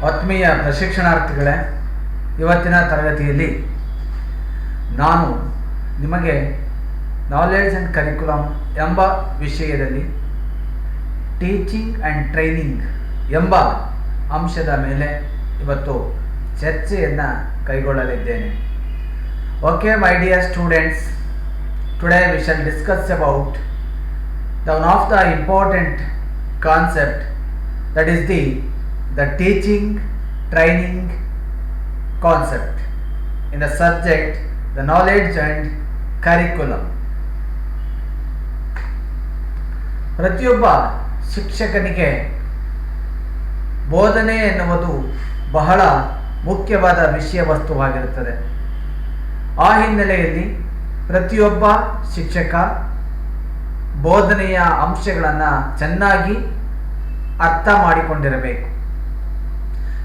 ಆತ್ಮೀಯ ಪ್ರಶಿಕ್ಷಣಾರ್ಥಿಗಳೇ, ಇವತ್ತಿನ ತರಗತಿಯಲ್ಲಿ ನಾನು ನಿಮಗೆ ನಾಲೆಡ್ಜ್ ಆ್ಯಂಡ್ ಕರಿಕ್ಯುಲಮ್ ಎಂಬ ವಿಷಯದಲ್ಲಿ ಟೀಚಿಂಗ್ ಆ್ಯಂಡ್ ಟ್ರೈನಿಂಗ್ ಎಂಬ ಅಂಶದ ಮೇಲೆ ಇವತ್ತು ಚರ್ಚೆಯನ್ನು ಕೈಗೊಳ್ಳಲಿದ್ದೇನೆ. Okay my dear students, today we shall discuss about one of the important concept, that is the teaching training concept in the subject the knowledge and curriculum. ಪ್ರತಿಯೊಬ್ಬ ಶಿಕ್ಷಕನಿಗೆ ಬೋಧನೆ ಎನ್ನುವುದು ಬಹಳ ಮುಖ್ಯವಾದ ವಿಷಯ ವಸ್ತುವಾಗಿರುತ್ತದೆ. ಆ ಹಿನ್ನೆಲೆಯಲ್ಲಿ ಪ್ರತಿಯೊಬ್ಬ ಶಿಕ್ಷಕ ಬೋಧನೆಯ ಅಂಶಗಳನ್ನು ಚೆನ್ನಾಗಿ ಅರ್ಥ ಮಾಡಿಕೊಂಡಿರಬೇಕು.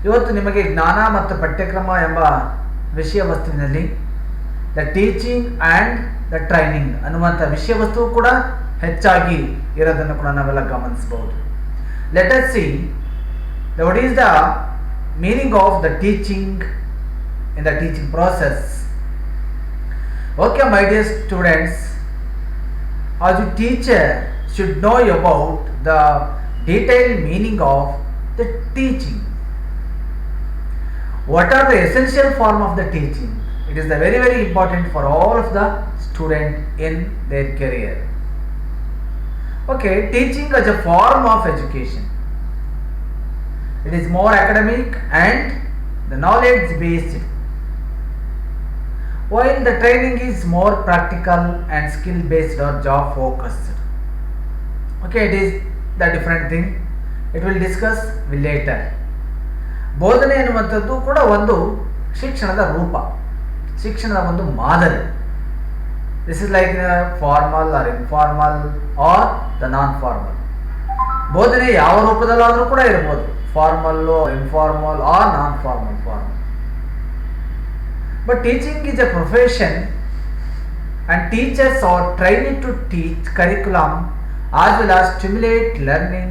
ಇವತ್ತು ನಿಮಗೆ ಜ್ಞಾನ ಮತ್ತು ಪಠ್ಯಕ್ರಮ ಎಂಬ ವಿಷಯ ವಸ್ತುವಿನಲ್ಲಿ the teaching and the training ಅನ್ನುವಂಥ ವಿಷಯ ವಸ್ತು ಕೂಡ ಹೆಚ್ಚಾಗಿ ಇರೋದನ್ನು ಕೂಡ ನಾವೆಲ್ಲ ಗಮನಿಸಬಹುದು. Let us see what is the meaning of the teaching in the teaching process. Okay my dear students, as a teacher should know about the detailed meaning of the teaching. What are the essential form of the teaching? It is the very important for all of the student in their career. Okay, teaching as a form of education. It is more academic and the knowledge based, while the training is more practical and skill based or job focused. Okay, it is the different thing. It will discuss later. ಬೋಧನೆ ಎನ್ನುವಂಥದ್ದು ಕೂಡ ಒಂದು ಶಿಕ್ಷಣದ ರೂಪ, ಶಿಕ್ಷಣದ ಒಂದು ಮಾದರಿ. This is like formal or informal or the non formal. ಬೋಧನೆ ಯಾವ ರೂಪದಲ್ಲಾದರೂ ಕೂಡ ಇರ್ಬೋದು, formal, informal or non formal formal. But teaching is a profession and teachers are trained to teach curriculum as well as stimulate learning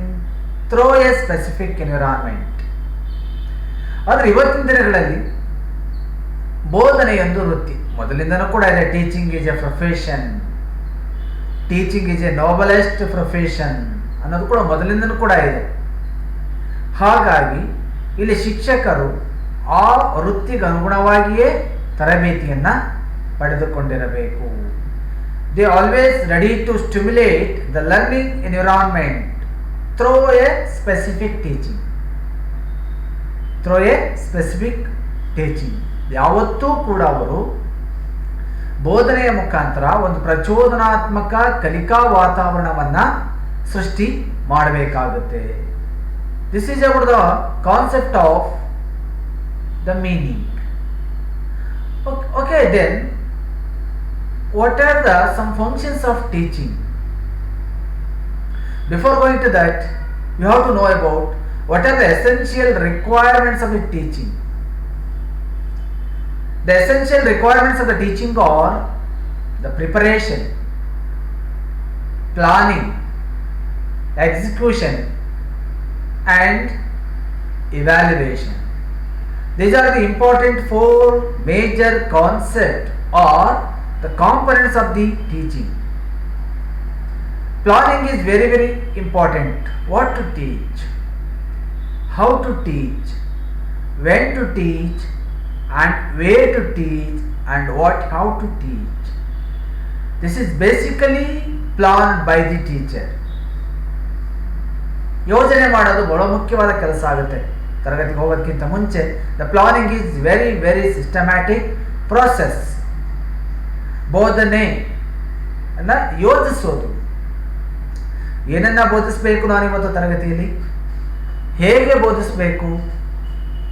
through a specific environment. ಆದರೆ ಇವತ್ತಿನ ದಿನಗಳಲ್ಲಿ ಬೋಧನೆಯೊಂದು ವೃತ್ತಿ, ಮೊದಲಿಂದನೂ ಕೂಡ ಇದೆ. Teaching is a profession, teaching is a noblest profession ಅನ್ನೋದು ಕೂಡ ಮೊದಲಿಂದನೂ ಕೂಡ ಇದೆ. ಹಾಗಾಗಿ ಇಲ್ಲಿ ಶಿಕ್ಷಕರು ಆ ವೃತ್ತಿಗೆ ಅನುಗುಣವಾಗಿಯೇ ತರಬೇತಿಯನ್ನು ಪಡೆದುಕೊಂಡಿರಬೇಕು. They always ready to stimulate the learning environment through a specific teaching. ಯಾವತ್ತೂ ಕೂಡ ಅವರು ಬೋಧನೆಯ ಮುಖಾಂತರ ಒಂದು ಪ್ರಚೋದನಾತ್ಮಕ ಕಲಿಕಾ ವಾತಾವರಣವನ್ನು ಸೃಷ್ಟಿ ಮಾಡಬೇಕಾಗುತ್ತೆ. This is about the concept of the meaning. Okay, then what are the some functions of teaching? Before going to that, you have to know about what are the essential requirements of the teaching. The essential requirements of the teaching are the preparation, planning, execution and evaluation. These are the important four major concepts or the components of the teaching. Planning is very important. What to teach, how to teach, when to teach and where to teach and how to teach. This is basically planned by the teacher. ಯೋಜನೆ ಮಾಡೋದು ಬಹಳ ಮುಖ್ಯವಾದ ಕೆಲಸ ಆಗುತ್ತೆ. ತರಗತಿಗೆ ಹೋಗೋದಕ್ಕಿಂತ ಮುಂಚೆ the planning is very systematic process. ಬೋಧನೆ ಅನ್ನ ಯೋಜಿಸೋದು, ಏನನ್ನ ಬೋಧಿಸಬೇಕು ನಾನಿವತ್ತು ತರಗತಿಯಲ್ಲಿ, ಹೇಗೆ ಬೋಧಿಸಬೇಕು,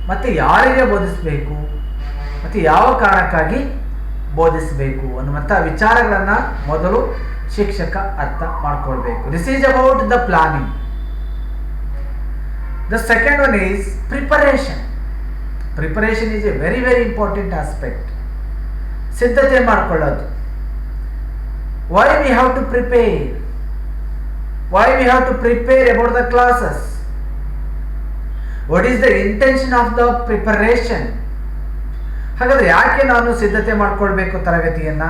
ಮತ್ತು ಯಾರಿಗೆ ಬೋಧಿಸಬೇಕು, ಮತ್ತು ಯಾವ ಕಾರಣಕ್ಕಾಗಿ ಬೋಧಿಸಬೇಕು ಅನ್ನುವಂಥ ವಿಚಾರಗಳನ್ನು ಮೊದಲು ಶಿಕ್ಷಕ ಅರ್ಥ ಮಾಡ್ಕೊಳ್ಬೇಕು. This is about the planning. The second one is preparation. Preparation is a very important aspect. ಸಿದ್ಧತೆ ಮಾಡಿಕೊಳ್ಳೋದು. Why we have to prepare? Why we have to prepare about the classes? What is the intention of the preparation? ಹಾಗಾದ್ರೆ ಯಾಕೆ ನಾನು ಸಿದ್ಧತೆ ಮಾಡ್ಕೊಳ್ಬೇಕು ತರಗತಿಯನ್ನ,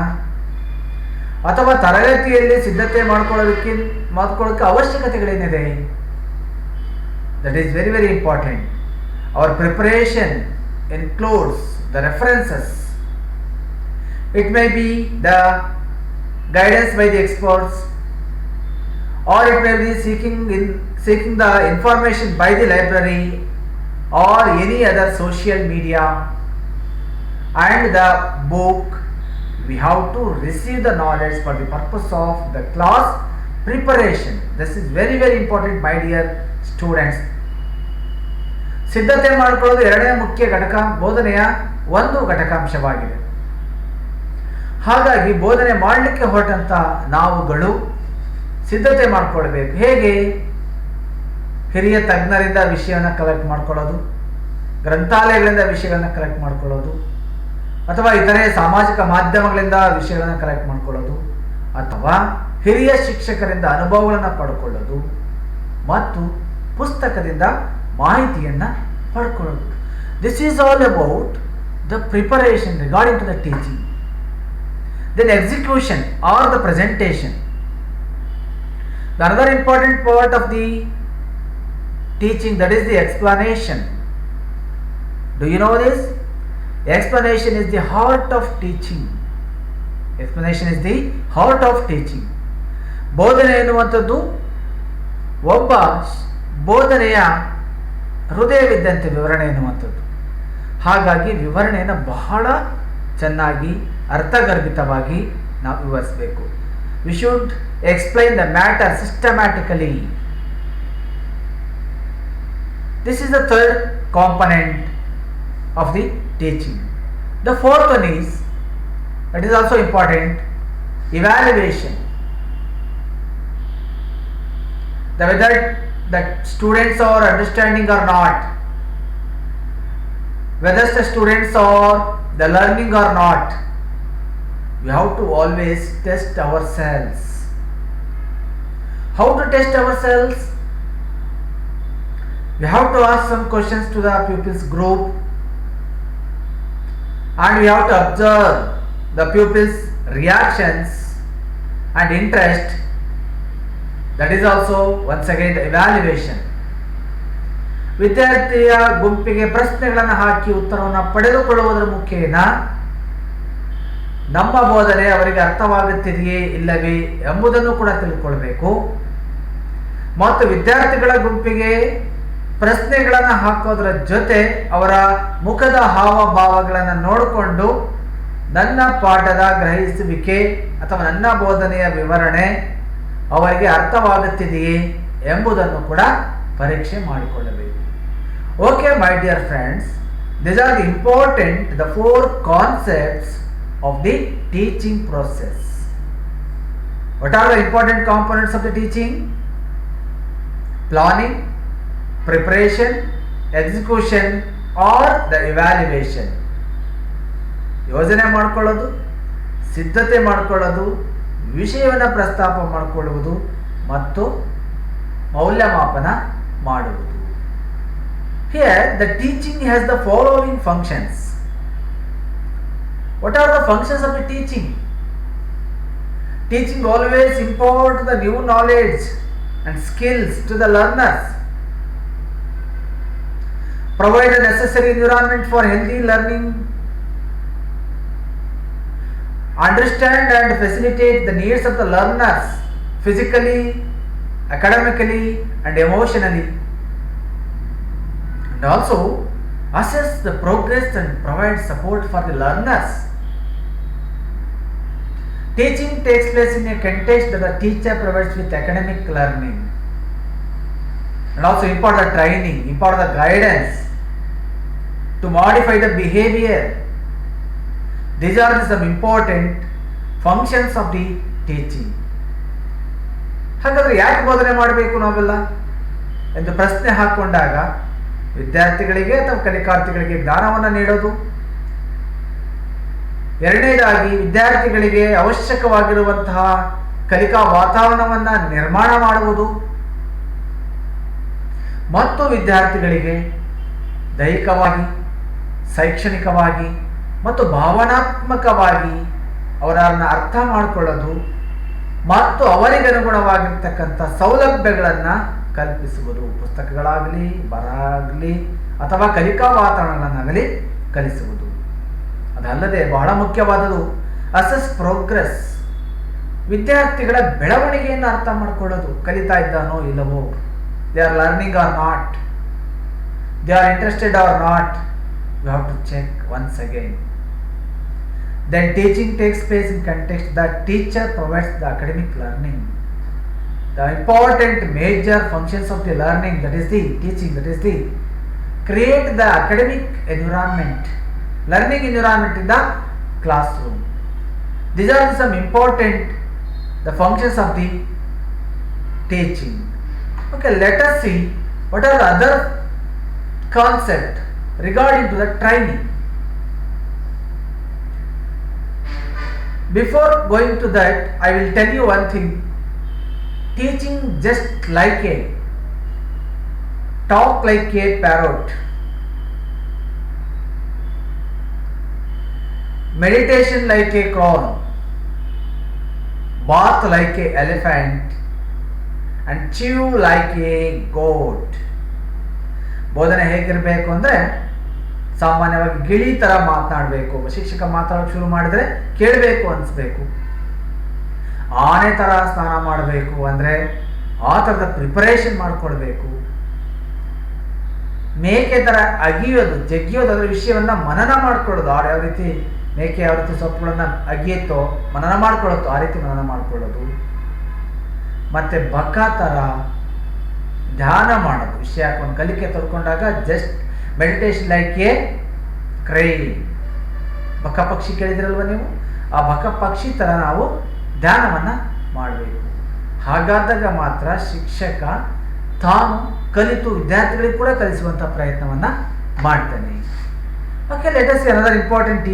ಅಥವಾ ತರಗತಿಯಲ್ಲಿ ಸಿದ್ಧತೆ ಮಾಡ್ಕೊಳ್ಳೋದಕ್ಕೆ ಅವಶ್ಯಕತೆಗಳೇನಿದೆ? That is very very important. Our preparation includes the references. It may be the guidance by the experts, or it may be seeking the information by the library or any other social media, and the book. We have to receive the knowledge for the purpose of the class preparation. This is very very important, my dear students. ಸಿದ್ಧತೆ ಮಾಡಿಕೊಳ್ಳೋದು ಎರಡನೇ ಮುಖ್ಯ ಘಟಕ, ಬೋಧನೆಯ ಒಂದು ಘಟಕಾಂಶವಾಗಿದೆ. ಹಾಗಾಗಿ ಬೋಧನೆ ಮಾಡಲಿಕ್ಕೆ ಹೊರಟಂತ ನಾವುಗಳು ಸಿದ್ಧತೆ ಮಾಡಿಕೊಳ್ಬೇಕು. ಹೇಗೆ? ಹಿರಿಯ ತಜ್ಞರಿಂದ ವಿಷಯವನ್ನು ಕಲೆಕ್ಟ್ ಮಾಡ್ಕೊಳ್ಳೋದು, ಗ್ರಂಥಾಲಯಗಳಿಂದ ವಿಷಯಗಳನ್ನು ಕಲೆಕ್ಟ್ ಮಾಡ್ಕೊಳ್ಳೋದು, ಅಥವಾ ಇತರೆ ಸಾಮಾಜಿಕ ಮಾಧ್ಯಮಗಳಿಂದ ವಿಷಯಗಳನ್ನು ಕಲೆಕ್ಟ್ ಮಾಡ್ಕೊಳ್ಳೋದು, ಅಥವಾ ಹಿರಿಯ ಶಿಕ್ಷಕರಿಂದ ಅನುಭವಗಳನ್ನು ಪಡ್ಕೊಳ್ಳೋದು, ಮತ್ತು ಪುಸ್ತಕದಿಂದ ಮಾಹಿತಿಯನ್ನು ಪಡ್ಕೊಳ್ಳೋದು. This is all about the preparation regarding to the teaching. Then execution or the presentation. The another important part of the teaching, that is the explanation. Do you know this? Explanation is the heart of teaching. Explanation is the heart of teaching. ಬೋಧನೆ ಎನ್ನುವಂಥದ್ದು ಒಬ್ಬ ಬೋಧನೆಯ ಹೃದಯವಿದ್ದಂತೆ ವಿವರಣೆ ಎನ್ನುವಂಥದ್ದು. ಹಾಗಾಗಿ ವಿವರಣೆಯನ್ನು ಬಹಳ ಚೆನ್ನಾಗಿ ಅರ್ಥಗರ್ಭಿತವಾಗಿ ನಾವು ವಿವರಿಸಬೇಕು. We should explain the matter systematically. This is the third component of the teaching. The fourth one is, that is also important, evaluation. Whether the students are understanding or not, whether the students are the learning or not, we have to always test ourselves. How to test ourselves? We have to ask some questions to the pupils group, and we have to observe the pupils reactions and interest. That is also once again the evaluation. ವಿದ್ಯಾರ್ಥಿಯ ಗುಂಪಿಗೆ ಪ್ರಶ್ನೆಗಳನ್ನು ಹಾಕಿ ಉತ್ತರವನ್ನು ಪಡೆದುಕೊಳ್ಳುವುದರ ಮುಖೇನ ನಮ್ಮ ಬೋಧನೆ ಅವರಿಗೆ ಅರ್ಥವಾಗುತ್ತಿದೆಯೇ ಇಲ್ಲವೇ ಎಂಬುದನ್ನು ಕೂಡ ತಿಳ್ಕೊಳ್ಬೇಕು. ಮತ್ತು ವಿದ್ಯಾರ್ಥಿಗಳ ಗುಂಪಿಗೆ ಪ್ರಶ್ನೆಗಳನ್ನು ಹಾಕೋದ್ರ ಜೊತೆ ಅವರ ಮುಖದ ಹಾವಭಾವಗಳನ್ನು ನೋಡಿಕೊಂಡು ನನ್ನ ಪಾಠದ ಗ್ರಹಿಸುವಿಕೆ ಅಥವಾ ನನ್ನ ಬೋಧನೆಯ ವಿವರಣೆ ಅವರಿಗೆ ಅರ್ಥವಾಗುತ್ತಿದೆಯೇ ಎಂಬುದನ್ನು ಕೂಡ ಪರೀಕ್ಷೆ ಮಾಡಿಕೊಳ್ಳಬೇಕು. Okay, my dear friends, these are the important, the four concepts of the teaching process. What are the important components of the teaching? Planning, preparation, execution or the evaluation. ಯೋಜನೆ ಮಾಡಿಕೊಳ್ಳೋದು, ಸಿದ್ಧತೆ ಮಾಡಿಕೊಳ್ಳೋದು, ವಿಷಯವನ್ನು ಪ್ರಸ್ತಾಪ ಮಾಡಿಕೊಳ್ಳುವುದು ಮತ್ತು ಮೌಲ್ಯಮಾಪನ ಮಾಡುವುದು. Here the teaching has the following functions. What are the functions of the teaching? Teaching always impart the new knowledge and skills to the learners, provide a necessary environment for healthy learning, understand and facilitate the needs of the learners physically, academically and emotionally, and also assess the progress and provide support for the learners. Teaching takes place in a context that the teacher provides with academic learning, and also impart the training, impart the guidance to modify the behavior. These are some important functions of the teaching. ಹಾಗಾದ್ರೆ ಯಾಕೆ ಬೋಧನೆ ಮಾಡಬೇಕು ನಾವೆಲ್ಲ ಎಂದು ಪ್ರಶ್ನೆ ಹಾಕೊಂಡಾಗ ವಿದ್ಯಾರ್ಥಿಗಳಿಗೆ ಅಥವಾ ಕಲಿಕಾರ್ಥಿಗಳಿಗೆ ಜ್ಞಾನವನ್ನು ನೀಡೋದು, ಎರಡನೇದಾಗಿ ವಿದ್ಯಾರ್ಥಿಗಳಿಗೆ ಅವಶ್ಯಕವಾಗಿರುವಂತಹ ಕಲಿಕಾ ವಾತಾವರಣವನ್ನು ನಿರ್ಮಾಣ ಮಾಡುವುದು, ಮತ್ತು ವಿದ್ಯಾರ್ಥಿಗಳಿಗೆ ದೈಹಿಕವಾಗಿ, ಶೈಕ್ಷಣಿಕವಾಗಿ ಮತ್ತು ಭಾವನಾತ್ಮಕವಾಗಿ ಅವರನ್ನು ಅರ್ಥ ಮಾಡಿಕೊಳ್ಳೋದು ಮತ್ತು ಅವರಿಗನುಗುಣವಾಗಿರ್ತಕ್ಕಂಥ ಸೌಲಭ್ಯಗಳನ್ನು ಕಲ್ಪಿಸುವುದು. ಪುಸ್ತಕಗಳಾಗಲಿ, ಬರಹ ಆಗಲಿ ಅಥವಾ ಕಲಿಕಾ ವಾತಾವರಣಗಳನ್ನಾಗಲಿ ಕಲಿಸುವುದು. ಅದಲ್ಲದೆ ಬಹಳ ಮುಖ್ಯವಾದದ್ದು ಅಸೆಸ್ ಪ್ರೋಗ್ರೆಸ್. ವಿದ್ಯಾರ್ಥಿಗಳ ಬೆಳವಣಿಗೆಯನ್ನು ಅರ್ಥ ಮಾಡಿಕೊಳ್ಳೋದು. ಕಲಿತಾ ಇದ್ದಾನೋ ಇಲ್ಲವೋ, they are learning or not, they are interested or not, you have to check once again. Then teaching takes place in context that teacher provides the academic learning. The important major functions of the learning, that is the teaching, that is the create the academic environment, learning environment in the classroom. These are some important the functions of the teaching. Okay, let us see what are the other concepts regarding to the training. Before going to that, I will tell you one thing. Teaching just like a talk like a parrot, meditation like a crow, bath like a elephant, and chew like a goat. ಬೋಧನೆ ಹೇಗಿರಬೇಕು ಅಂದರೆ ಸಾಮಾನ್ಯವಾಗಿ ಗಿಳಿ ಥರ ಮಾತನಾಡಬೇಕು. ಶಿಕ್ಷಕ ಮಾತಾಡೋಕೆ ಶುರು ಮಾಡಿದರೆ ಕೇಳಬೇಕು ಅನಿಸ್ಬೇಕು. ಆನೆ ಥರ ಸ್ನಾನ ಮಾಡಬೇಕು ಅಂದರೆ ಆ ಥರದ ಪ್ರಿಪರೇಷನ್ ಮಾಡಿಕೊಡ್ಬೇಕು. ಮೇಕೆ ಥರ ಜಗ್ಗಿಯೋದು ಅದರ ವಿಷಯವನ್ನು ಮನನ ಮಾಡ್ಕೊಳ್ಳೋದು. ಯಾವ ರೀತಿ ಮೇಕೆ ಯಾವ ರೀತಿ ಸೊಪ್ಪುಗಳನ್ನು ಅಗಿಯುತ್ತೋ, ಮನನ ಮಾಡ್ಕೊಳ್ಳುತ್ತೋ, ಆ ರೀತಿ ಮನನ ಮಾಡ್ಕೊಳ್ಳೋದು. ಮತ್ತು ಬಕ ಥರ ಧ್ಯಾನ ಮಾಡೋದು. ವಿಷಯ ಒಂದು ಕಲಿಕೆ ತೊಡ್ಕೊಂಡಾಗ just meditation like a crane. ಬಕ ಪಕ್ಷಿ ಕೇಳಿದಿರಲ್ವ ನೀವು? ಆ ಬಕ ಪಕ್ಷಿ ಥರ ನಾವು ಧ್ಯಾನವನ್ನು ಮಾಡಬೇಕು. ಹಾಗಾದಾಗ ಮಾತ್ರ ಶಿಕ್ಷಕ ತಾನು ಕಲಿತು ವಿದ್ಯಾರ್ಥಿಗಳಿಗೆ ಕೂಡ ಕಲಿಸುವಂಥ ಪ್ರಯತ್ನವನ್ನು ಮಾಡ್ತಾನೆ. Okay, let us see another important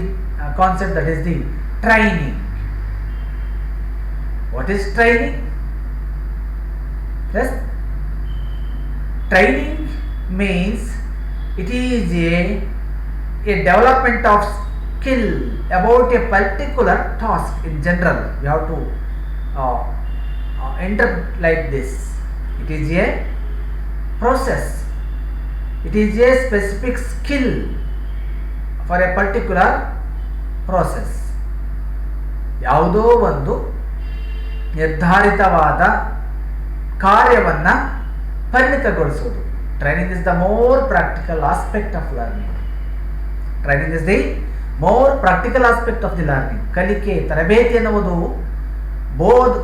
concept, that is the training. What is training? Yes, training means it is a development of skill about a particular task. In general, you have to interpret like this. It is a process, it is a specific skill for a particular process. ಯಾವುದೋ ಒಂದು ನಿರ್ಧಾರಿತವಾದ ಕಾರ್ಯವನ್ನು ಪರಿಣಿತಗೊಳಿಸೋದು. Training is the more practical aspect of learning. Training is the more practical aspect of the learning. ಕಲಿಕೆ, ತರಬೇತಿ ಎನ್ನುವುದು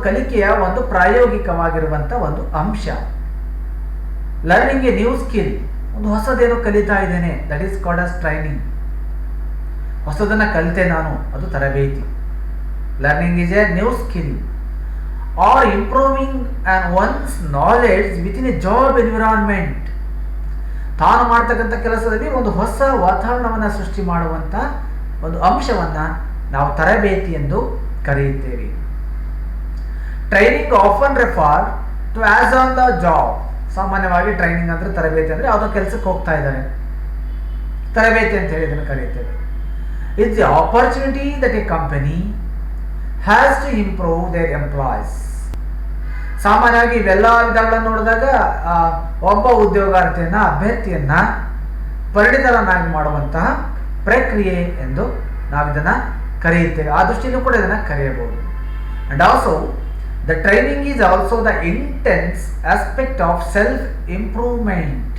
ಕಲಿಕೆಯ ಒಂದು ಪ್ರಾಯೋಗಿಕವಾಗಿರುವಂಥ ಒಂದು ಅಂಶ. ಲರ್ನಿಂಗ್ ಎ ನ್ಯೂ ಸ್ಕಿಲ್, ಒಂದು ಹೊಸದೇನೋ ಕಲಿತಾ ಇದ್ದೇನೆ, that is called as training. ಹೊಸದನ್ನು ಕಲಿತೆ ನಾನು, ಅದು ತರಬೇತಿ. Learning is A new skill or improving and one's knowledge within a job environment. ತಾನು ಮಾಡ್ತಕ್ಕಂಥ ಕೆಲಸದಲ್ಲಿ ಒಂದು ಹೊಸ ವಾತಾವರಣವನ್ನು ಸೃಷ್ಟಿ ಮಾಡುವಂಥ ಒಂದು ಅಂಶವನ್ನು ನಾವು ತರಬೇತಿ ಎಂದು ಕರೆಯುತ್ತೇವೆ. Training often refer to as on the job. ಸಾಮಾನ್ಯವಾಗಿ ಟ್ರೈನಿಂಗ್ ಅಂದರೆ ತರಬೇತಿ ಅಂದರೆ ಯಾವುದೋ ಕೆಲಸಕ್ಕೆ ಹೋಗ್ತಾ ಇದ್ದಾರೆ, ತರಬೇತಿ ಅಂತ ಹೇಳಿ ಇದನ್ನು ಕರೆಯುತ್ತೇವೆ. It's the opportunity that A company has to improve their employees. ಸಾಮಾನ್ಯವಾಗಿ ಇವೆಲ್ಲ ವಿಧಗಳನ್ನು ನೋಡಿದಾಗ ಒಬ್ಬ ಉದ್ಯೋಗಾರ್ಥಿಯನ್ನ, ಅಭ್ಯರ್ಥಿಯನ್ನ ಪರಿಣಿತರನ್ನಾಗಿ ಮಾಡುವಂತಹ ಪ್ರಕ್ರಿಯೆ ಎಂದು ನಾವು ಇದನ್ನು ಕರೆಯುತ್ತೇವೆ. ಆ ದೃಷ್ಟಿಯಲ್ಲೂ ಕೂಡ ಇದನ್ನು ಕರೆಯಬಹುದು. And also the training is also the intense aspect of self improvement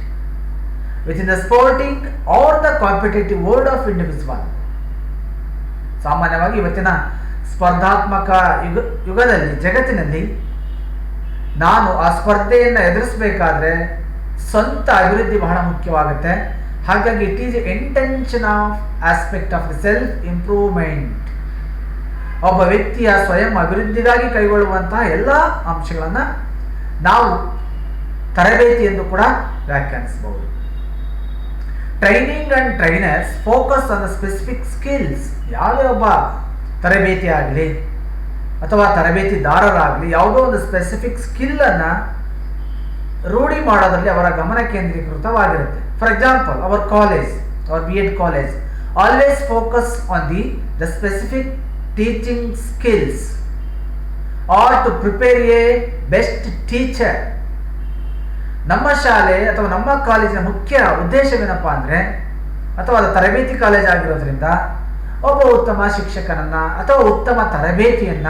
with in the sporting are the competitive world of individual. ಸಾಮಾನ್ಯವಾಗಿ ಇವತ್ತಿನ ಸ್ಪರ್ಧಾತ್ಮಕ ಯುಗದಲ್ಲಿ, ಜಗತ್ತಿನಲ್ಲಿ ನಾನು ಆ ಸ್ಪರ್ಧೆಯನ್ನು ಎದುರಿಸಬೇಕಾದ್ರೆ ಸ್ವಂತ ಅಭಿವೃದ್ಧಿ ಬಹಳ ಮುಖ್ಯವಾಗುತ್ತೆ. ಹಾಗಾಗಿ it is intention of aspect of the self improvement. ಒಬ್ಬ ವ್ಯಕ್ತಿಯ ಸ್ವಯಂ ಅಭಿವೃದ್ಧಿಗಾಗಿ ಕೈಗೊಳ್ಳುವಂತಹ ಎಲ್ಲ ಅಂಶಗಳನ್ನು ನಾವು ತರಬೇತಿ ಎಂದು ಕೂಡ ವ್ಯಾಖ್ಯಾನಿಸಬಹುದು. Training and trainers focus on the specific skills. ಯಾವುದೇ ಒಬ್ಬ ತರಬೇತಿ ಆಗಲಿ ಅಥವಾ ತರಬೇತಿದಾರರಾಗಲಿ ಯಾವುದೋ ಒಂದು ಸ್ಪೆಸಿಫಿಕ್ ಸ್ಕಿಲ್ಲನ್ನು ರೂಢಿ ಮಾಡೋದ್ರಲ್ಲಿ ಅವರ ಗಮನ ಕೇಂದ್ರೀಕೃತವಾಗಿರುತ್ತೆ. For example, our college, our B.Ed college, always focus on the specific teaching skills or to prepare a best teacher. ನಮ್ಮ ಶಾಲೆ ಅಥವಾ ನಮ್ಮ ಕಾಲೇಜಿನ ಮುಖ್ಯ ಉದ್ದೇಶವೇನಪ್ಪ ಅಂದರೆ, ಅಥವಾ ಅದು ತರಬೇತಿ ಕಾಲೇಜ್ ಆಗಿರೋದ್ರಿಂದ ಒಬ್ಬ ಉತ್ತಮ ಶಿಕ್ಷಕನನ್ನ ಅಥವಾ ಉತ್ತಮ ತರಬೇತಿಯನ್ನ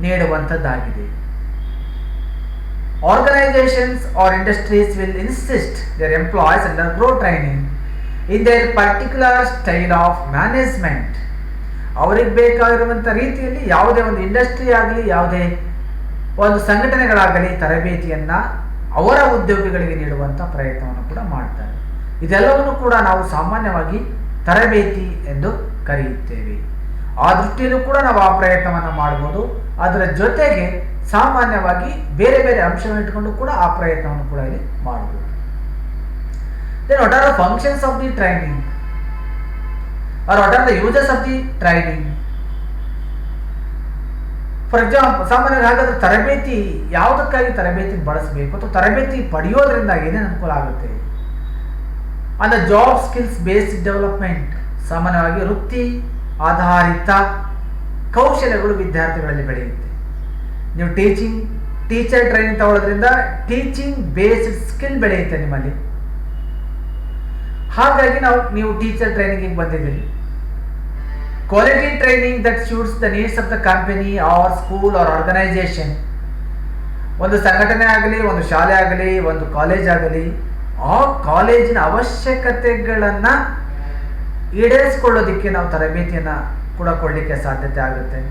ನೀಡುವಂಥದ್ದಾಗಿದೆ. Organizations or industries will insist their employees undergo training in their particular style of management. ಅವರಿಗೆ ಬೇಕಾಗಿರುವಂಥ ರೀತಿಯಲ್ಲಿ ಯಾವುದೇ ಒಂದು ಇಂಡಸ್ಟ್ರಿ ಆಗಲಿ, ಯಾವುದೇ ಒಂದು ಸಂಘಟನೆಗಳಾಗಲಿ ತರಬೇತಿಯನ್ನು ಅವರ ಉದ್ಯೋಗಿಗಳಿಗೆ ನೀಡುವಂಥ ಪ್ರಯತ್ನವನ್ನು ಕೂಡ ಮಾಡ್ತಾರೆ. ಇದೆಲ್ಲವನ್ನು ಕೂಡ ನಾವು ಸಾಮಾನ್ಯವಾಗಿ ತರಬೇತಿ ಎಂದು ಕರೆಯುತ್ತೇವೆ. ಆ ದೃಷ್ಟಿಯಲ್ಲೂ ಕೂಡ ನಾವು ಆ ಪ್ರಯತ್ನವನ್ನು ಮಾಡ್ಬೋದು. ಅದರ ಜೊತೆಗೆ ಸಾಮಾನ್ಯವಾಗಿ ಬೇರೆ ಬೇರೆ ಅಂಶವನ್ನು ಇಟ್ಕೊಂಡು ಕೂಡ ಆ ಪ್ರಯತ್ನವನ್ನು ಕೂಡ ಇಲ್ಲಿ ಮಾಡಬಹುದು. Then what are the functions of the training, or what are the uses of the training? For example, ಸಾಮಾನ್ಯವಾಗಿ ಹಾಗಾದ್ರೆ ತರಬೇತಿ ಯಾವುದಕ್ಕಾಗಿ ತರಬೇತಿ ಬಳಸಬೇಕು ಅಥವಾ ತರಬೇತಿ ಪಡೆಯೋದ್ರಿಂದ ಏನೇನು ಅನುಕೂಲ ಆಗುತ್ತೆ? And job skills based development, ಸಾಮಾನ್ಯವಾಗಿ ವೃತ್ತಿ ಆಧಾರಿತ ಕೌಶಲ್ಯಗಳು ವಿದ್ಯಾರ್ಥಿಗಳಲ್ಲಿ ಬೆಳೆಯುತ್ತೆ. ನೀವು ಟೀಚರ್ ಟ್ರೈನಿಂಗ್ ತಗೊಳ್ಳೋದ್ರಿಂದ ಟೀಚಿಂಗ್ ಬೇಸ್ಡ್ ಸ್ಕಿಲ್ ಬೆಳೆಯುತ್ತೆ ನಿಮ್ಮಲ್ಲಿ. ಹಾಗಾಗಿ ನೀವು ಟೀಚರ್ ಟ್ರೈನಿಂಗಿಗೆ ಬಂದಿದ್ದೀರಿ. Quality training that suits the needs of the company or school or organisation. ಒಂದು ಸಂಘಟನೆ ಆಗಲಿ, ಒಂದು ಶಾಲೆ ಆಗಲಿ, ಒಂದು ಕಾಲೇಜ್ ಆಗಲಿ, ಆ ಕಾಲೇಜಿನ ಅವಶ್ಯಕತೆಗಳನ್ನು ಈಡೇರಿಸಿಕೊಳ್ಳೋದಕ್ಕೆ ನಾವು ತರಬೇತಿಯನ್ನು ಕೂಡ ಕೊಡಲಿಕ್ಕೆ ಸಾಧ್ಯತೆ ಆಗುತ್ತೆ.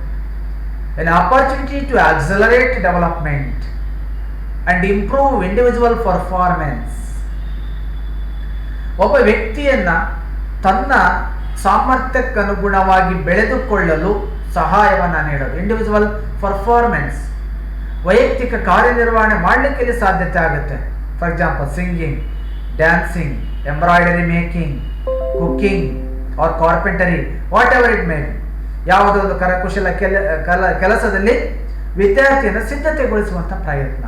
An opportunity to accelerate development and improve individual performance. ಒಬ್ಬ ವ್ಯಕ್ತಿಯನ್ನ ತನ್ನ ಸಾಮರ್ಥ್ಯಕ್ಕನುಗುಣವಾಗಿ ಬೆಳೆದುಕೊಳ್ಳಲು ಸಹಾಯವನ್ನು ನೀಡೋದು. ಇಂಡಿವಿಜುವಲ್ ಪರ್ಫಾರ್ಮೆನ್ಸ್, ವೈಯಕ್ತಿಕ ಕಾರ್ಯನಿರ್ವಹಣೆ ಮಾಡಲಿಕ್ಕೆ ಇಲ್ಲಿ ಸಾಧ್ಯತೆ ಆಗುತ್ತೆ. For example, singing, dancing, embroidery making, cooking or carpentry, whatever it may be. ಯಾವುದೋ ಒಂದು ಕರಕುಶಲ ಕೆಲಸದಲ್ಲಿ ವಿದ್ಯಾರ್ಥಿಯನ್ನು ಸಿದ್ಧತೆಗೊಳಿಸುವಂಥ ಪ್ರಯತ್ನ,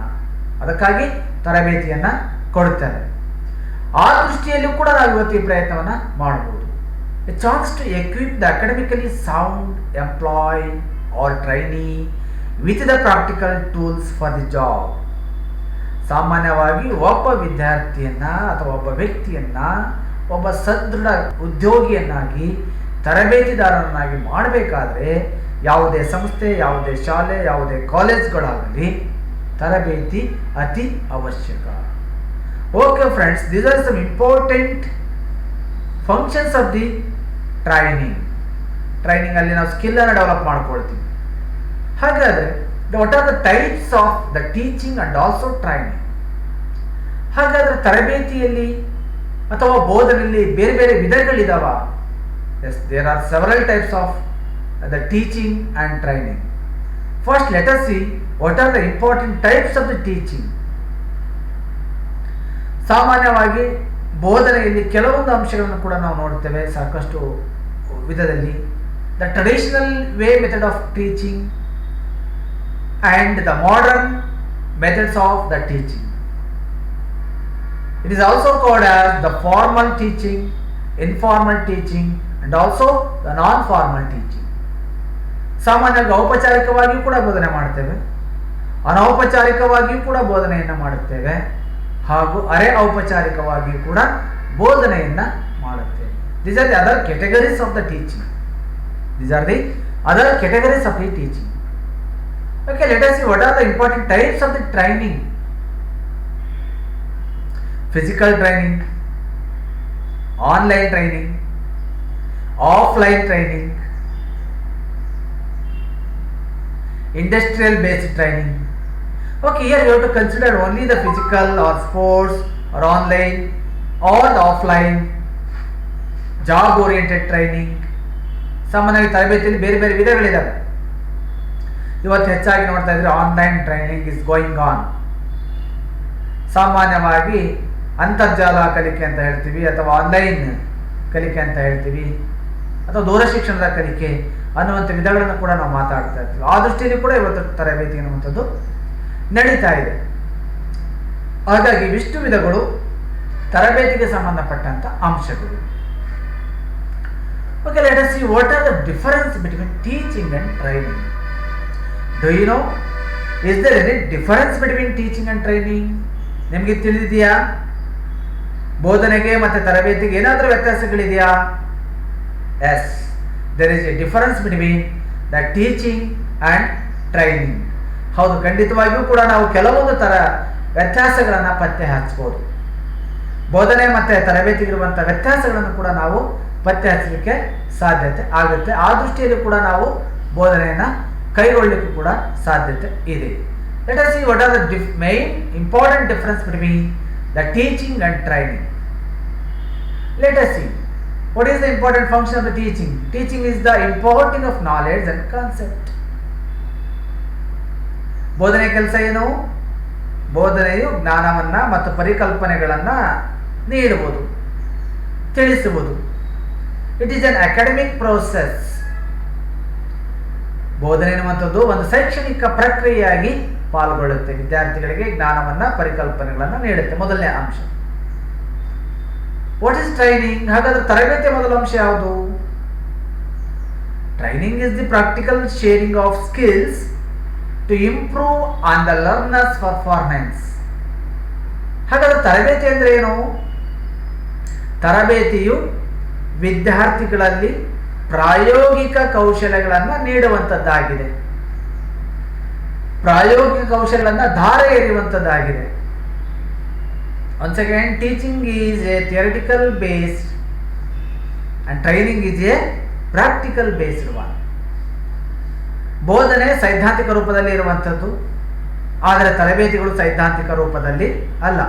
ಅದಕ್ಕಾಗಿ ತರಬೇತಿಯನ್ನು ಕೊಡುತ್ತಾರೆ. ಆ ದೃಷ್ಟಿಯಲ್ಲೂ ಕೂಡ ನಾವು ಇವತ್ತು ಈ ಪ್ರಯತ್ನವನ್ನು ಮಾಡಬಹುದು. A chance to equip the academically sound employee or trainee with the practical tools for the job. ಸಾಮಾನ್ಯವಾಗಿ ಒಬ್ಬ ವಿದ್ಯಾರ್ಥಿಯನ್ನ ಅಥವಾ ಒಬ್ಬ ವ್ಯಕ್ತಿಯನ್ನ ಒಬ್ಬ ಸದೃಢ ಉದ್ಯೋಗಿಯನ್ನಾಗಿ, ತರಬೇತಿದಾರರನ್ನಾಗಿ ಮಾಡಬೇಕಾದ್ರೆ ಯಾವುದೇ ಸಂಸ್ಥೆ, ಯಾವುದೇ ಶಾಲೆ, ಯಾವುದೇ ಕಾಲೇಜ್ಗಳಾಗಲಿ ತರಬೇತಿ ಅತಿ ಅವಶ್ಯಕ. Okay friends, these are some important functions of the training. ಟ್ರೈನಿಂಗಲ್ಲಿ ನಾವು ಸ್ಕಿಲ್ಲನ್ನು ಡೆವಲಪ್ ಮಾಡ್ಕೊಳ್ತೀವಿ. ಹಾಗಾದರೆ what are the types of the teaching and also training? ಹಾಗಾದರೆ ತರಬೇತಿಯಲ್ಲಿ ಅಥವಾ ಬೋಧನೆಯಲ್ಲಿ ಬೇರೆ ಬೇರೆ ವಿಧಗಳಿದಾವ? Yes, there are several types of the teaching and training. First, let us see what are the important types of the teaching. ಸಾಮಾನ್ಯವಾಗಿ ಬೋಧನೆಯಲ್ಲಿ ಕೆಲವೊಂದು ಅಂಶಗಳನ್ನು ಕೂಡ ನಾವು ನೋಡ್ತೇವೆ ಸಾಕಷ್ಟು ವಿಧದಲ್ಲಿ. The traditional way method of teaching and the modern methods of the teaching. It is also called as the formal teaching, informal teaching and also the non-formal teaching. ಸಾಮಾನ್ಯವಾಗಿ ಔಪಚಾರಿಕವಾಗಿಯೂ ಕೂಡ ಬೋಧನೆ ಮಾಡ್ತೇವೆ, ಅನೌಪಚಾರಿಕವಾಗಿಯೂ ಕೂಡ ಬೋಧನೆಯನ್ನು ಮಾಡುತ್ತೇವೆ, ಹಾಗೂ ಅರೆ ಔಪಚಾರಿಕವಾಗಿಯೂ ಕೂಡ ಬೋಧನೆಯನ್ನು ಮಾಡುತ್ತೇವೆ. These are the other categories of the teaching. These are the other categories of the teaching. Okay, let us see what are the important types of the training. Physical training, online training, offline training, industrial based training. Okay, here you have to consider only the physical or sports or online or the offline job oriented training. ಸಾಮಾನ್ಯವಾಗಿ ತರಬೇತಿಯಲ್ಲಿ ಬೇರೆ ಬೇರೆ ವಿಧಗಳಿದ್ದಾವೆ. ಇವತ್ತು ಹೆಚ್ಚಾಗಿ ನೋಡ್ತಾ ಇದ್ರೆ online training is going on. ಸಾಮಾನ್ಯವಾಗಿ ಅಂತರ್ಜಾಲ ಕಲಿಕೆ ಅಂತ ಹೇಳ್ತೀವಿ, ಅಥವಾ ಆನ್ಲೈನ್ ಕಲಿಕೆ ಅಂತ ಹೇಳ್ತೀವಿ, ಅಥವಾ ದೂರ ಶಿಕ್ಷಣದ ಕಲಿಕೆ ಅನ್ನುವಂಥ ವಿಧಗಳನ್ನು ಕೂಡ ನಾವು ಮಾತಾಡ್ತಾ ಇರ್ತೀವಿ. ಆ ದೃಷ್ಟಿಯಲ್ಲಿ ಕೂಡ ಇವತ್ತು ತರಬೇತಿ ಅನ್ನುವಂಥದ್ದು ನಡೀತಾ ಇದೆ. ಹಾಗಾಗಿ ಇವಿಷ್ಟು ವಿಧಗಳು ತರಬೇತಿಗೆ ಸಂಬಂಧಪಟ್ಟಂತ ಅಂಶಗಳು. Okay, let us see what are the difference between teaching and training. Do you know? Is there any difference between teaching and training? ನಿಮಗೆ ತಿಳಿದಿದೆಯಾ? ಬೋಧನೆಗೆ ಮತ್ತು ತರಬೇತಿಗೆ ಏನಾದರೂ ವ್ಯತ್ಯಾಸಗಳಿದೆಯಾ? Yes, there is a difference between the teaching and training. ಹೌದು, ಖಂಡಿತವಾಗಿಯೂ ಕೂಡ ನಾವು ಕೆಲವೊಂದು ತರ ವ್ಯತ್ಯಾಸಗಳನ್ನು ಪತ್ತೆ ಹಚ್ಚಬಹುದು. ಬೋಧನೆ ಮತ್ತು ತರಬೇತಿಗಿರುವಂಥ ವ್ಯತ್ಯಾಸಗಳನ್ನು ಕೂಡ ನಾವು ಪತ್ತೆ ಹಚ್ಚಲಿಕ್ಕೆ ಸಾಧ್ಯತೆ ಆಗುತ್ತೆ. ಆ ದೃಷ್ಟಿಯಲ್ಲಿ ಕೂಡ ನಾವು ಬೋಧನೆಯನ್ನು ಕೈಗೊಳ್ಳಲಿಕ್ಕೂ ಕೂಡ ಸಾಧ್ಯತೆ ಇದೆ. Let us see what are the main important difference between the teaching and training. Let us see what is the important function of the teaching. Teaching is the imparting of knowledge and concept. ಬೋಧನೆ ಕೆಲಸ ಏನು? ಬೋಧನೆಯು ಜ್ಞಾನವನ್ನ ಮತ್ತು ಪರಿಕಲ್ಪನೆಗಳನ್ನ ನೀಡುವುದು, ತಿಳಿಸುವುದು. It is an academic process. ಬೋಧನೆ ಎನ್ನುವಂಥದ್ದು ಒಂದು ಶೈಕ್ಷಣಿಕ ಪ್ರಕ್ರಿಯೆಯಾಗಿ ಪಾಲ್ಗೊಳ್ಳುತ್ತೆ. ವಿದ್ಯಾರ್ಥಿಗಳಿಗೆ ಜ್ಞಾನವನ್ನ ಪರಿಕಲ್ಪನೆಗಳನ್ನ ನೀಡುತ್ತೆ. ಮೊದಲನೇ ಅಂಶ. What is training? ಹಾಗಾದ್ರೆ ತರಬೇತಿಯ ಮೊದಲ ಅಂಶ ಯಾವುದು? Training is the practical sharing of skills to improve on the learners performance. ಹಾಗಾದ್ರೆ ತರಬೇತಿ ಅಂದ್ರೆ ಏನು? ತರಬೇತಿಯು ವಿದ್ಯಾರ್ಥಿಗಳಲ್ಲಿ ಪ್ರಾಯೋಗಿಕ ಕೌಶಲ್ಯಗಳನ್ನು ನೀಡುವಂಥದ್ದಾಗಿದೆ. ಪ್ರಾಯೋಗಿಕ ಕೌಶಲ್ಯಗಳನ್ನು ಧಾರೆ ಎರೆಯುವಂಥದ್ದಾಗಿದೆ. Once again, teaching is a theoretical based and training is a practical based one. ಬೋಧನೆ ಸೈದ್ಧಾಂತಿಕ ರೂಪದಲ್ಲಿ ಇರುವಂಥದ್ದು, ಆದರೆ ತರಬೇತಿಗಳು ಸೈದ್ಧಾಂತಿಕ ರೂಪದಲ್ಲಿ ಅಲ್ಲ.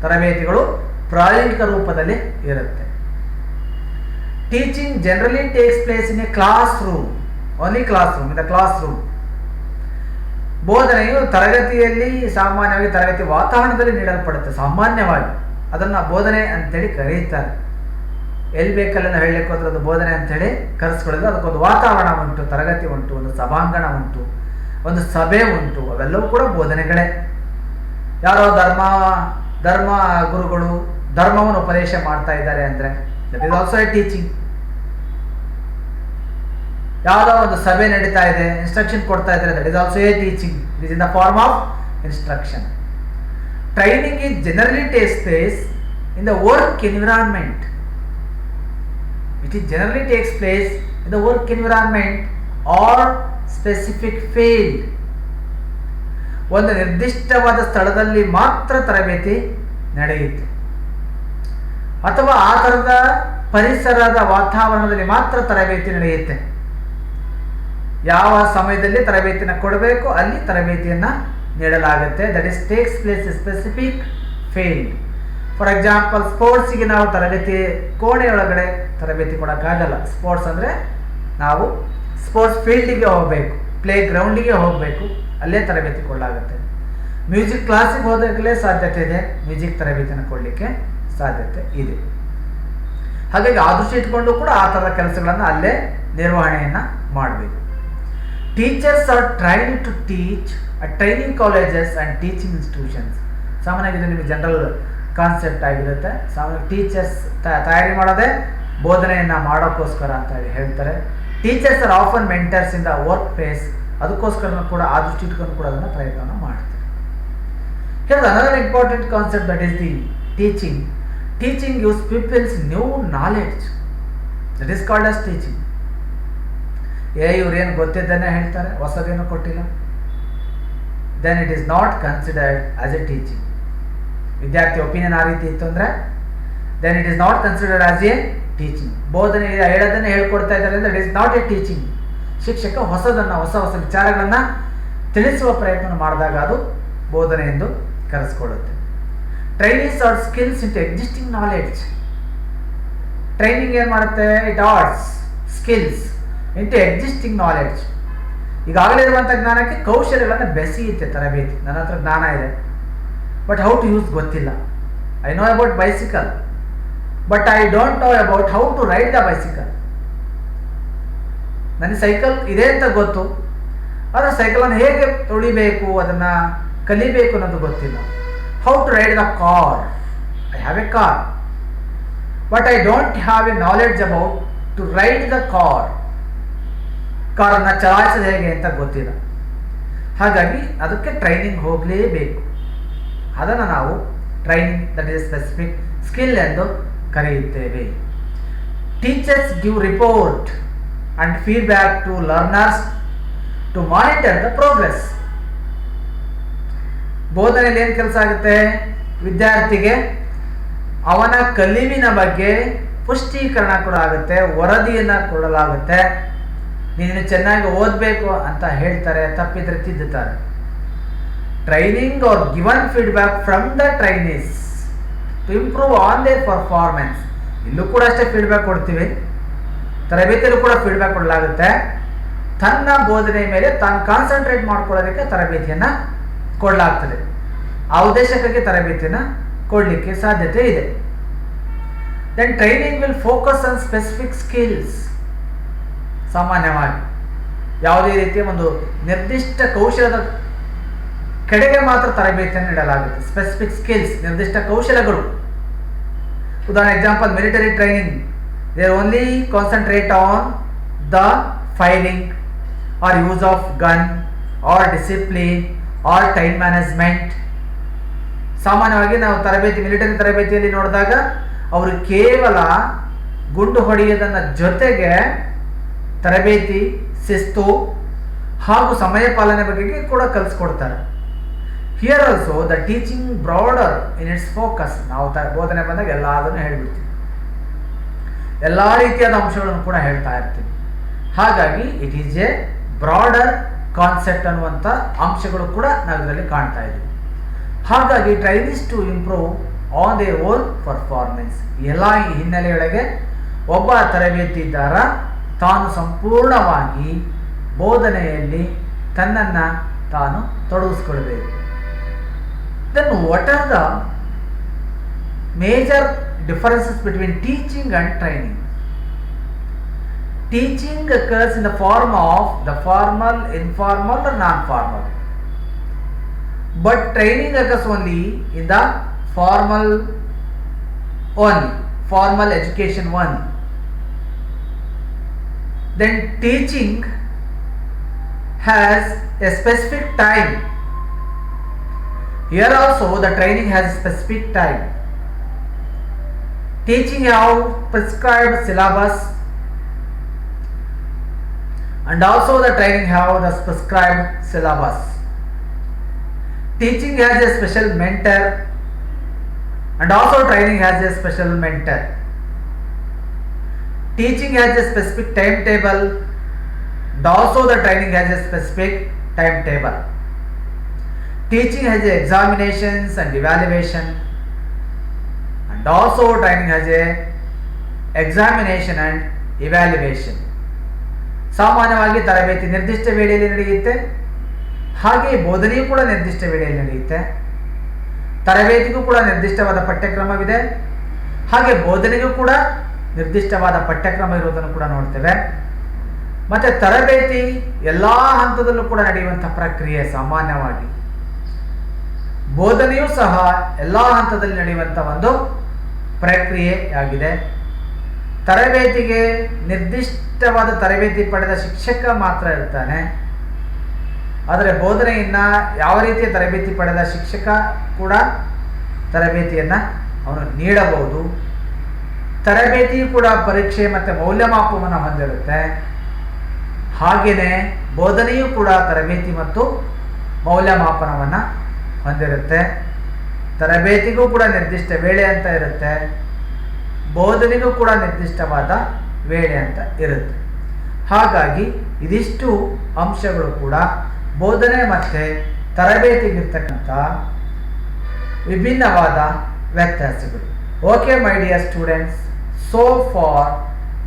ತರಬೇತಿಗಳು ಪ್ರಾಯೋಗಿಕ ರೂಪದಲ್ಲಿ ಇರುತ್ತೆ. Teaching generally takes place in a classroom, only classroom, in the classroom. ಬೋಧನೆಯು ತರಗತಿಯಲ್ಲಿ ಸಾಮಾನ್ಯವಾಗಿ ತರಗತಿ ವಾತಾವರಣದಲ್ಲಿ ನೀಡಲ್ಪಡುತ್ತೆ. ಸಾಮಾನ್ಯವಾಗಿ ಅದನ್ನು ಬೋಧನೆ ಅಂತೇಳಿ ಕರೀತಾರೆ. ಎಲ್ಲಿ ಬೇಕಲ್ಲ ಹೇಳಲಿಕ್ಕೆ ಹೋದ್ರೆ ಅದು ಬೋಧನೆ ಅಂತೇಳಿ ಕರೆಸ್ಕೊಳ್ಳೋದು. ಅದಕ್ಕೊಂದು ವಾತಾವರಣ ಉಂಟು, ತರಗತಿ ಉಂಟು, ಒಂದು ಸಭಾಂಗಣ ಉಂಟು, ಒಂದು ಸಭೆ ಉಂಟು. ಅವೆಲ್ಲವೂ ಕೂಡ ಬೋಧನೆಗಳೇ. ಯಾರೋ ಧರ್ಮ ಗುರುಗಳು ಧರ್ಮವನ್ನು ಉಪದೇಶ ಮಾಡ್ತಾ ಇದ್ದಾರೆ ಅಂದರೆ that is also a teaching. ಯಾವುದೋ ಒಂದು ಸಭೆ ನಡೀತಾ ಇದೆ, ಇನ್ಸ್ಟ್ರಕ್ಷನ್ ಕೊಡ್ತಾ ಇದ್ದಾರೆ, that is also a teaching. It is in the form of instruction. Training is generally takes place in the work environment. It generally takes place in the work environment or specific field. ಒಂದು ನಿರ್ದಿಷ್ಟವಾದ ಸ್ಥಳದಲ್ಲಿ ಮಾತ್ರ ತರಬೇತಿ ನಡೆಯುತ್ತೆ, ಅಥವಾ ಆ ಥರದ ಪರಿಸರದ ವಾತಾವರಣದಲ್ಲಿ ಮಾತ್ರ ತರಬೇತಿ ನಡೆಯುತ್ತೆ. ಯಾವ ಸಮಯದಲ್ಲಿ ತರಬೇತಿನ ಕೊಡಬೇಕು ಅಲ್ಲಿ ತರಬೇತಿಯನ್ನು ನೀಡಲಾಗುತ್ತೆ. That is takes place a specific field. For example, ಸ್ಪೋರ್ಟ್ಸಿಗೆ ನಾವು ತರಬೇತಿ ಕೋಣೆಯೊಳಗಡೆ ತರಬೇತಿ ಕೊಡೋಕ್ಕಾಗಲ್ಲ. ಸ್ಪೋರ್ಟ್ಸ್ ಅಂದರೆ ನಾವು ಸ್ಪೋರ್ಟ್ಸ್ ಫೀಲ್ಡಿಗೆ ಹೋಗಬೇಕು, ಪ್ಲೇ ಗ್ರೌಂಡಿಗೆ ಹೋಗಬೇಕು, ಅಲ್ಲೇ ತರಬೇತಿ ಕೊಡಲಾಗುತ್ತೆ. ಮ್ಯೂಸಿಕ್ ಕ್ಲಾಸಿಗೆ ಹೋದಾಗಲೇ ಸಾಧ್ಯತೆ ಇದೆ ಮ್ಯೂಸಿಕ್ ತರಬೇತಿಯನ್ನು ಕೊಡಲಿಕ್ಕೆ ಸಾಧ್ಯತೆ ಇದೆ. ಹಾಗಾಗಿ ಆ ದೃಷ್ಟಿ ಇಟ್ಕೊಂಡು ಕೂಡ ಆ ಥರದ ಕೆಲಸಗಳನ್ನು ಅಲ್ಲೇ ನಿರ್ವಹಣೆಯನ್ನು ಮಾಡಬೇಕು. Teachers are trained to teach at training colleges and teaching institutions. ಸಾಮಾನ್ಯವಾಗಿ ನಿಮಗೆ ಜನರಲ್ ಕಾನ್ಸೆಪ್ಟ್ ಆಗಿರುತ್ತೆ. ಸಾಮಾನ್ಯ ಟೀಚರ್ಸ್ ತಯಾರಿ ಮಾಡೋದೇ ಬೋಧನೆಯನ್ನು ಮಾಡೋಕ್ಕೋಸ್ಕರ ಅಂತ ಹೇಳ್ತಾರೆ. Teachers R often mentors in the work place. ಅದಕ್ಕೋಸ್ಕರ ಕೂಡ ಆ ದೃಷ್ಟಿ ಇಟ್ಕೊಂಡು ಕೂಡ ಅದನ್ನು ಪ್ರಯತ್ನ ಮಾಡ್ತಾರೆ. Here is another important concept, that is the teaching. Teaching gives people's new knowledge. That is called as teaching. ಇವ್ರೇನು ಗೊತ್ತಿದ್ದನ್ನೇ ಹೇಳ್ತಾರೆ, ಹೊಸದೇನು ಕೊಟ್ಟಿಲ್ಲ. Then it is not considered as a teaching. ವಿದ್ಯಾರ್ಥಿ ಒಪಿನಿಯನ್ ಆ ರೀತಿ ಇತ್ತು ಅಂದರೆ then it is not considered as a teaching. ಬೋಧನೆ ಹೇಳೋದನ್ನೇ ಹೇಳ್ಕೊಡ್ತಾ ಇದ್ದಾರೆ ಅಂದರೆ it is not a teaching. ಶಿಕ್ಷಕ ಹೊಸ ವಿಚಾರಗಳನ್ನು ತಿಳಿಸುವ ಪ್ರಯತ್ನ ಮಾಡಿದಾಗ ಅದು ಬೋಧನೆ ಎಂದು ಕರೆಸ್ಕೊಳ್ಳುತ್ತೆ. Trainees are skills into existing knowledge. Training ಏನು ಮಾಡುತ್ತೆ? It adds skills into existing knowledge. ಈಗಾಗಲೇ ಇರುವಂಥ ಜ್ಞಾನಕ್ಕೆ ಕೌಶಲ್ಯಗಳನ್ನು ಬೆಸೆಯುತ್ತೆ ತರಬೇತಿ. ನನ್ನ ಹತ್ರ ಜ್ಞಾನ ಇದೆ, ಬಟ್ ಹೌ ಟು ಯೂಸ್ ಗೊತ್ತಿಲ್ಲ. I know about bicycle, but I don't know about how to ride the bicycle. ನನಗೆ ಸೈಕಲ್ ಇದೆ ಅಂತ ಗೊತ್ತು, ಆದರೆ ಸೈಕಲನ್ನು ಹೇಗೆ ತುಳಿಬೇಕು, ಅದನ್ನು ಕಲಿಬೇಕು ಅನ್ನೋದು ಗೊತ್ತಿಲ್ಲ. How to ride the car I have a car, but I don't have a knowledge about to ride the ಕಾರನ್ನು ಚಲಾಯಿಸೋದು ಹೇಗೆ ಅಂತ ಗೊತ್ತಿಲ್ಲ. ಹಾಗಾಗಿ ಅದಕ್ಕೆ ಟ್ರೈನಿಂಗ್ ಹೋಗಲೇಬೇಕು. ಅದನ್ನು ನಾವು training, that is specific skill ಎಂದು ಕರೆಯುತ್ತೇವೆ. Teachers give report and feedback to learners to monitor the progress. ಬೋಧನೆಯಲ್ಲಿ ಏನು ಕೆಲಸ ಆಗುತ್ತೆ? ವಿದ್ಯಾರ್ಥಿಗೆ ಅವನ ಕಲಿವಿನ ಬಗ್ಗೆ ಪುಷ್ಟೀಕರಣ ಕೂಡ ಆಗುತ್ತೆ, ವರದಿಯನ್ನು ಕೊಡಲಾಗುತ್ತೆ. ನೀನು ಚೆನ್ನಾಗಿ ಓದಬೇಕು ಅಂತ ಹೇಳ್ತಾರೆ, ತಪ್ಪಿದ್ರೆ ತಿದ್ದುತ್ತಾರೆ. Training are given feedback from the trainees to improve on their performance. ಇಲ್ಲೂ ಕೂಡ ಅಷ್ಟೇ ಫೀಡ್ಬ್ಯಾಕ್ ಕೊಡ್ತೀವಿ, ತರಬೇತಿಯಲ್ಲೂ ಕೂಡ ಫೀಡ್ಬ್ಯಾಕ್ ಕೊಡಲಾಗುತ್ತೆ. ತನ್ನ ಬೋಧನೆ ಮೇಲೆ ತಾನು ಕಾನ್ಸಂಟ್ರೇಟ್ ಮಾಡ್ಕೊಳ್ಳೋದಕ್ಕೆ ತರಬೇತಿಯನ್ನು ಕೊಡಲಾಗ್ತದೆ. ಆ ಉದ್ದೇಶಕ್ಕಾಗಿ ತರಬೇತಿಯನ್ನು ಕೊಡಲಿಕ್ಕೆ ಸಾಧ್ಯತೆ ಇದೆ. Then training will focus on specific skills. ಸಾಮಾನ್ಯವಾಗಿ ಯಾವುದೇ ರೀತಿಯ ಒಂದು ನಿರ್ದಿಷ್ಟ ಕೌಶಲದ ಕಡೆಗೆ ಮಾತ್ರ ತರಬೇತಿಯನ್ನು ನೀಡಲಾಗುತ್ತೆ. ಸ್ಪೆಸಿಫಿಕ್ ಸ್ಕಿಲ್ಸ್, ನಿರ್ದಿಷ್ಟ ಕೌಶಲಗಳು. ಉದಾಹರಣೆ example, military training, they only concentrate on the firing or use of gun or discipline or time management. ಸಾಮಾನ್ಯವಾಗಿ ನಾವು ಮಿಲಿಟರಿ ತರಬೇತಿಯಲ್ಲಿ ನೋಡಿದಾಗ ಅವರು ಕೇವಲ ಗುಂಡು ಹೊಡೆಯೋದನ್ನ ಜೊತೆಗೆ ತರಬೇತಿ, ಶಿಸ್ತು ಹಾಗೂ ಸಮಯ ಪಾಲನೆ ಬಗ್ಗೆ ಕೂಡ ಕಲಿಸ್ಕೊಡ್ತಾರೆ. Here also the teaching broader in its focus. ನಾವು ಬೋಧನೆ ಬಂದಾಗ ಎಲ್ಲದನ್ನು ಹೇಳ್ಬಿಡ್ತೀವಿ, ಎಲ್ಲ ರೀತಿಯಾದ ಅಂಶಗಳನ್ನು ಕೂಡ ಹೇಳ್ತಾ ಇರ್ತೀವಿ. ಹಾಗಾಗಿ it is a broader concept ಅನ್ನುವಂಥ ಅಂಶಗಳು ಕೂಡ ನಾವು ಇದರಲ್ಲಿ ಕಾಣ್ತಾ ಇದ್ದೀವಿ. ಹಾಗಾಗಿ trainees to improve on their own performance. ಎಲ್ಲ ಈ ಹಿನ್ನೆಲೆಯೊಳಗೆ ಒಬ್ಬ ತರಬೇತಿದಾರ ತಾನು ಸಂಪೂರ್ಣವಾಗಿ ಬೋಧನೆಯಲ್ಲಿ ತನ್ನನ್ನು ತಾನು ತೊಡಗಿಸ್ಕೊಳ್ಬೇಕು. Then what are the major differences between teaching and training? Teaching occurs in the form of the formal, informal or non-formal. But training occurs only in the formal education only. Then teaching has a specific time. Here also the training has a specific time. Teaching have prescribed syllabus, and also the training have the prescribed syllabus. Teaching has a special mentor, and also training has a special mentor. Teaching has a specific timetable, and also the training has a specific timetable. Teaching has examinations and evaluation, and also training has a examination and evaluation. ಸಾಮಾನ್ಯವಾಗಿ ತರಬೇತಿ ನಿರ್ದಿಷ್ಟ ವೇಳೆಯಲ್ಲಿ ನಡೆಯುತ್ತೆ, ಹಾಗೆ ಬೋಧನೆಯೂ ಕೂಡ ನಿರ್ದಿಷ್ಟ ವೇಳೆಯಲ್ಲಿ ನಡೆಯುತ್ತೆ. ತರಬೇತಿಗೂ ಕೂಡ ನಿರ್ದಿಷ್ಟವಾದ ಪಠ್ಯಕ್ರಮವಿದೆ, ಹಾಗೆ ಬೋಧನೆಗೂ ಕೂಡ ನಿರ್ದಿಷ್ಟವಾದ ಪಠ್ಯಕ್ರಮ ಇರುವುದನ್ನು ಕೂಡ ನೋಡ್ತೇವೆ. ಮತ್ತು ತರಬೇತಿ ಎಲ್ಲ ಹಂತದಲ್ಲೂ ಕೂಡ ನಡೆಯುವಂಥ ಪ್ರಕ್ರಿಯೆ ಸಾಮಾನ್ಯವಾಗಿ. ಬೋಧನೆಯೂ ಸಹ ಎಲ್ಲ ಹಂತದಲ್ಲಿ ನಡೆಯುವಂಥ ಒಂದು ಪ್ರಕ್ರಿಯೆಯಾಗಿದೆ. ತರಬೇತಿಗೆ ನಿರ್ದಿಷ್ಟವಾದ ತರಬೇತಿ ಪಡೆದ ಶಿಕ್ಷಕ ಮಾತ್ರ ಇರ್ತಾನೆ, ಆದರೆ ಬೋಧನೆಯನ್ನು ಯಾವ ರೀತಿಯ ತರಬೇತಿ ಪಡೆದ ಶಿಕ್ಷಕ ಕೂಡ ತರಬೇತಿಯನ್ನು ಅವನು ನೀಡಬಹುದು. ತರಬೇತಿಯು ಕೂಡ ಪರೀಕ್ಷೆ ಮತ್ತು ಮೌಲ್ಯಮಾಪನವನ್ನು ಹೊಂದಿರುತ್ತೆ. ಹಾಗೆಯೇ ಬೋಧನೆಯೂ ಕೂಡ ತರಬೇತಿ ಮತ್ತು ಮೌಲ್ಯಮಾಪನವನ್ನು ಹೊಂದಿರುತ್ತೆ. ತರಬೇತಿಗೂ ಕೂಡ ನಿರ್ದಿಷ್ಟ ವೇಳೆ ಅಂತ ಇರುತ್ತೆ, ಬೋಧನೆಗೂ ಕೂಡ ನಿರ್ದಿಷ್ಟವಾದ ವೇಳೆ ಅಂತ ಇರುತ್ತೆ. ಹಾಗಾಗಿ ಇದಿಷ್ಟು ಅಂಶಗಳು ಕೂಡ ಬೋಧನೆ ಮತ್ತು ತರಬೇತಿಗಿರ್ತಕ್ಕಂಥ ವಿಭಿನ್ನವಾದ ವ್ಯತ್ಯಾಸಗಳು. Okay my dear students, so for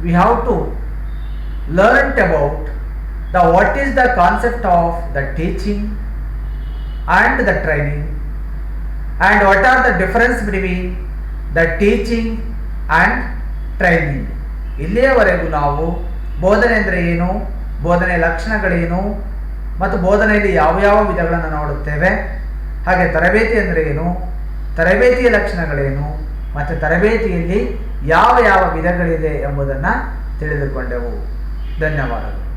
we have to learn about what is the concept of the teaching and the training, and what are the difference between the teaching and training. ಇಲ್ಲಿಯವರೆಗೂ ನಾವು ಬೋಧನೆ ಅಂದರೆ ಏನು, ಬೋಧನೆ ಲಕ್ಷಣಗಳೇನು ಮತ್ತು ಬೋಧನೆಯಲ್ಲಿ ಯಾವ ಯಾವ ವಿಧಗಳನ್ನು ನೋಡುತ್ತೇವೆ, ಹಾಗೆ ತರಬೇತಿ ಅಂದರೆ ಏನು, ತರಬೇತಿಯ ಲಕ್ಷಣಗಳೇನು, ಮತ್ತು ತರಬೇತಿಯಲ್ಲಿ ಯಾವ ಯಾವ ವಿಧಗಳಿದೆ ಎಂಬುದನ್ನು ತಿಳಿದುಕೊಂಡೆವು. ಧನ್ಯವಾದಗಳು.